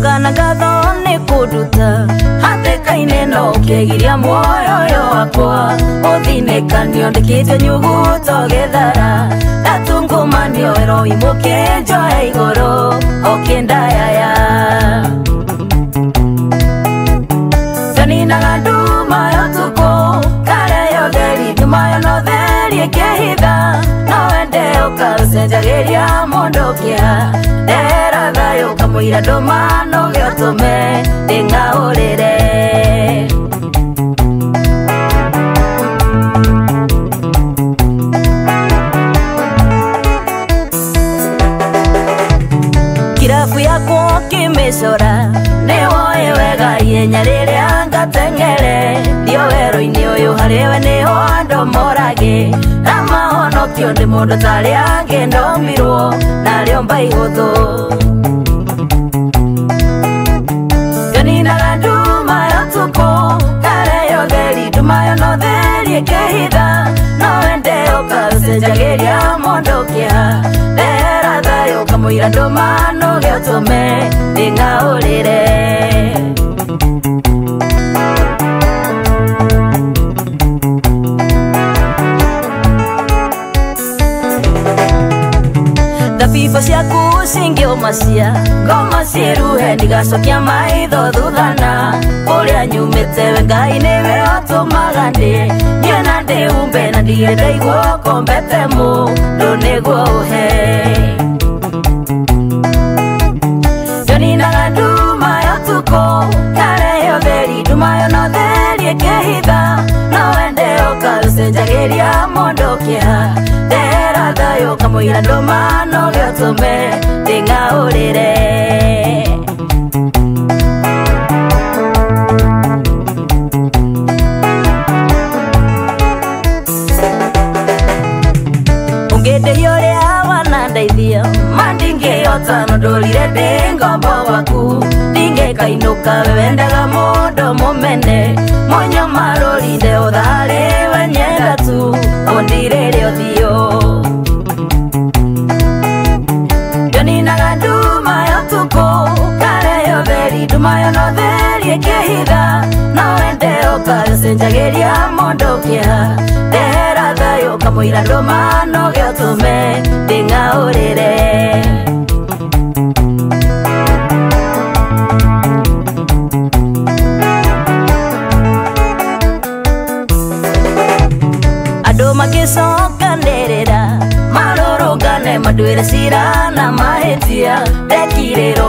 Jogana gatho ni kuduta hatekaine no kegiria moyo wakwa othinekanio ndikite nyuguto gethara datungumanio ero imukenjo igoro okendayaya Tanina ganduma yotuko kare yotheri dumayo no theri kehitha no ende ukasenjageria mondokia era thayo kamuira domano gyotume ingaurire Kirafu yako kimesora newo wega yenya riria ngatengere dio wero-ini uyu hariwe niho andu morage amahonokio ndi mundu tari angi ndombirwo nario mbaihuthu Janinaga nduma yotuko kareyo theri ndumayo no theri kehitha no wende ukasenjagiria mondokia ndera thayo kamuira ndumano gyotume ndingaurire Thabiba ciaku cingĩũmacia ngoma ciĩruhe ndigacokia maitho thuthana ũrĩa nyumĩte we Ngai nĩwe ũtũmaga niĩ na ndĩhumbe na ndirĩ ndaigua kombete mũndũ nĩguo ũhe Janinaga nduma yotuko kareyo theri ndumayo no theri ĩkĩhitha no wende ũkasenjagiria mondokia ndera thayo kamuira ndumano gyotume ndingaurire Ungĩndĩhia ũrĩa wanandeithia mandingĩhota no ndũrire ndĩ ngombo gwaku ndingĩkainũka we wendaga mũndũ mũmene monyo marũrinde ũtharĩ we nyenda tu ũndirĩre ũthiũ Janinaga nduma yotuko kareyo theri ndumayo no theri ĩkĩhitha no wende ũkasenjagiria mondokia ndera thayo kamuira ndumano gyotume ndingaurire Andũ magĩcokanĩrĩra marũrũngane mandwĩre cira na mahĩtia ndekirĩro